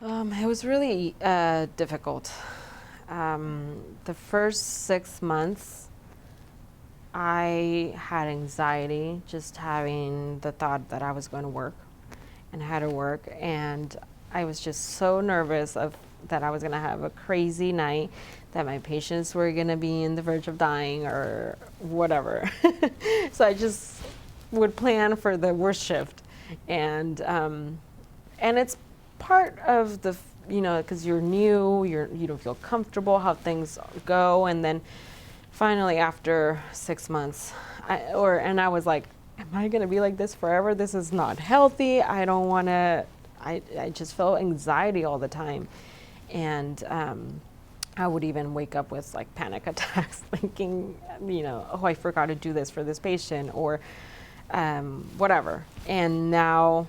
It was really difficult. The first 6 months, I had anxiety just having the thought that I was going to work and had to work, and I was just so nervous of that I was going to have a crazy night, that my patients were going to be in the verge of dying or whatever. So I just would plan for the worst shift, and it's part of the because you're new, you don't feel comfortable how things go, and then finally after 6 months, I was like, am I gonna be like this forever? This is not healthy. I don't want to. I just felt anxiety all the time, and I would even wake up with like panic attacks, thinking, oh, I forgot to do this for this patient, or whatever. And now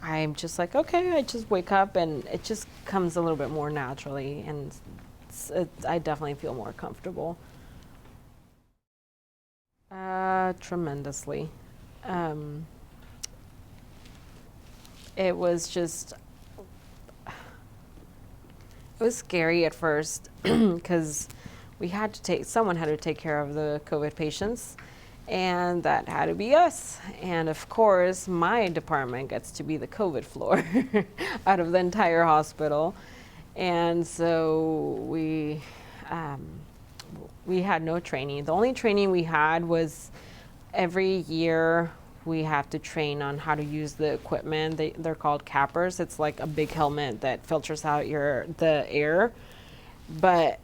I'm just like, okay, I just wake up and it just comes a little bit more naturally, and I definitely feel more comfortable. Tremendously. Um, it was just, it was scary at first because someone had to take care of the COVID patients, and that had to be us. And of course, my department gets to be the COVID floor out of the entire hospital. And so we had no training. The only training we had was every year we have to train on how to use the equipment. They're called cappers. It's like a big helmet that filters out the air. But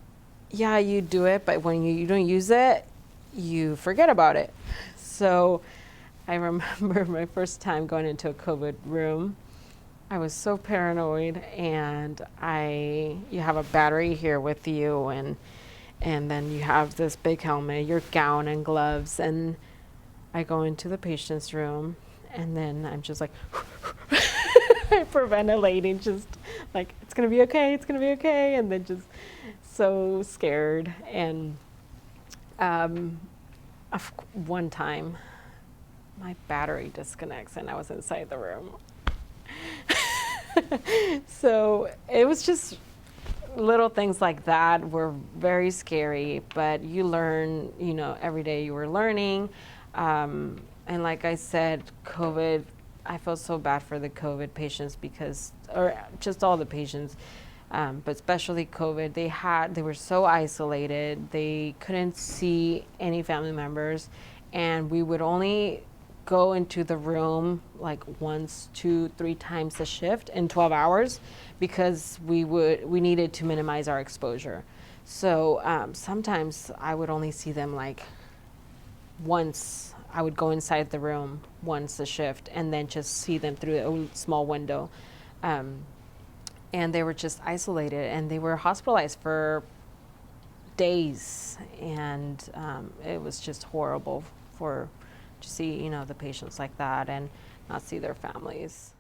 yeah, you do it, but when you don't use it, you forget about it. So I remember my first time going into a COVID room. I was so paranoid, and you have a battery here with you, and then you have this big helmet, your gown and gloves, and I go into the patient's room, and then I'm just like hyperventilating, just like, it's gonna be okay, it's gonna be okay, and then just so scared. And one time my battery disconnects and I was inside the room. So it was just little things like that were very scary, but you learn, every day you were learning. And like I said, COVID, I felt so bad for the COVID patients or just all the patients, but especially COVID, they were so isolated. They couldn't see any family members, and we would only go into the room like once, 2, 3 times a shift in 12 hours because we needed to minimize our exposure. So sometimes I would only see them like once. I would go inside the room once a shift and then just see them through a small window. And they were just isolated, and they were hospitalized for days, and it was just horrible to see the patients like that and not see their families.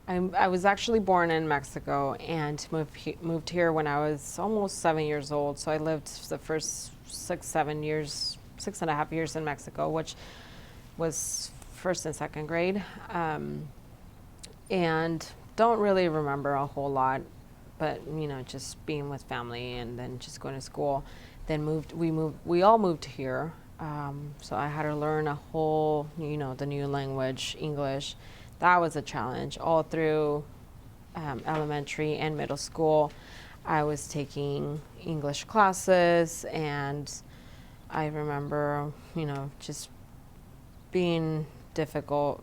I was actually born in Mexico and moved here when I was almost 7 years old. So I lived the first 6.5 years in Mexico, which was first and second grade, and don't really remember a whole lot, but just being with family and then just going to school. Then we all moved here. So I had to learn a whole, the new language, English. That was a challenge. All through elementary and middle school, I was taking English classes, and I remember, just being difficult,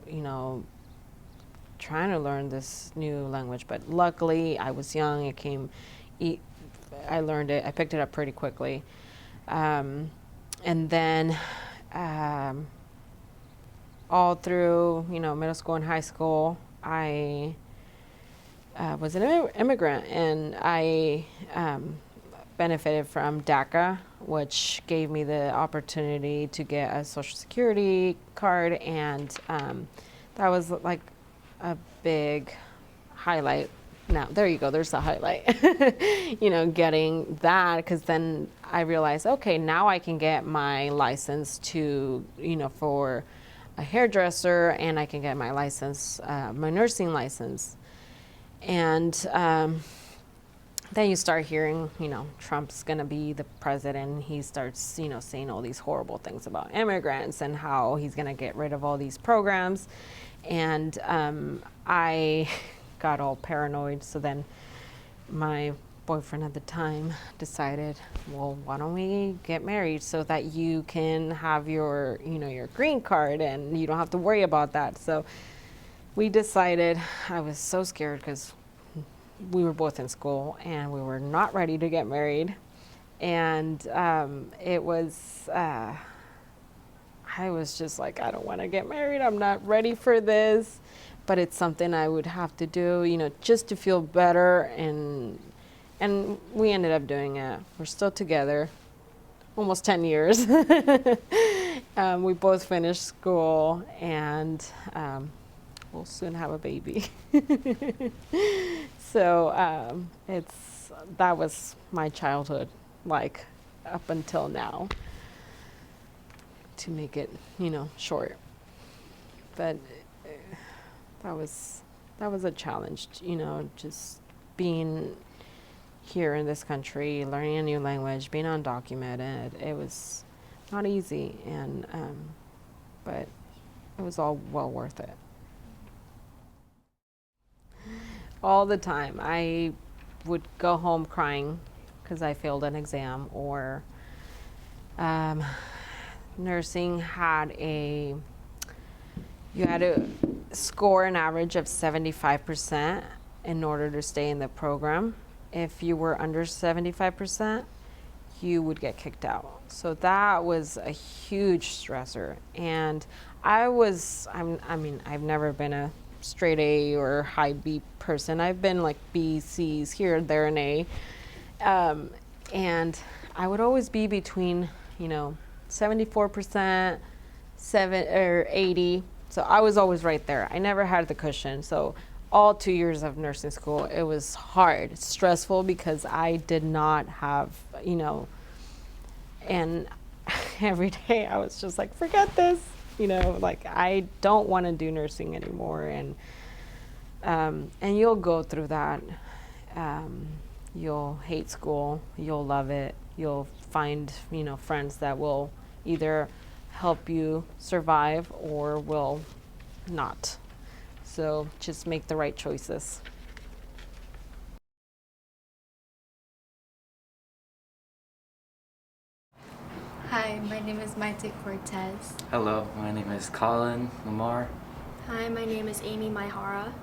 trying to learn this new language. But luckily, I was young. I learned it. I picked it up pretty quickly. And then all through, middle school and high school, I was an immigrant, and I benefited from DACA, which gave me the opportunity to get a Social Security card, and that was like a big highlight. Now, there you go, there's the highlight. Getting that, because then I realized, okay, now I can get my license for a hairdresser, and I can get my license, my nursing license. And then you start hearing, Trump's going to be the president. He starts, saying all these horrible things about immigrants and how he's going to get rid of all these programs. And I got all paranoid. So then my boyfriend at the time decided, well, why don't we get married so that you can have your, your green card and you don't have to worry about that. So we decided. I was so scared because we were both in school and we were not ready to get married. And it was, I was just like, I don't want to get married. I'm not ready for this. But it's something I would have to do, just to feel better. And we ended up doing it. We're still together, almost 10 years. We both finished school, and we'll soon have a baby. So that was my childhood, like up until now, to make it, short. But that was a challenge, just being here in this country, learning a new language, being undocumented. It was not easy, and but it was all well worth it. All the time. I would go home crying because I failed an exam, or nursing you had to score an average of 75% in order to stay in the program. If you were under 75%, you would get kicked out. So that was a huge stressor. And I've never been a straight A or high B person. I've been like B, C's, here, there, and A. And I would always be between, 74%, 80. So I was always right there. I never had the cushion. So all 2 years of nursing school, it was hard, stressful, because I did not have, and every day I was just like, forget this, like I don't want to do nursing anymore. And you'll go through that. You'll hate school, you'll love it, you'll find, friends that will either help you survive or will not. So just make the right choices. Hi, my name is Maite Cortez. Hello, my name is Colin Lamar. Hi, my name is Amy Maihara.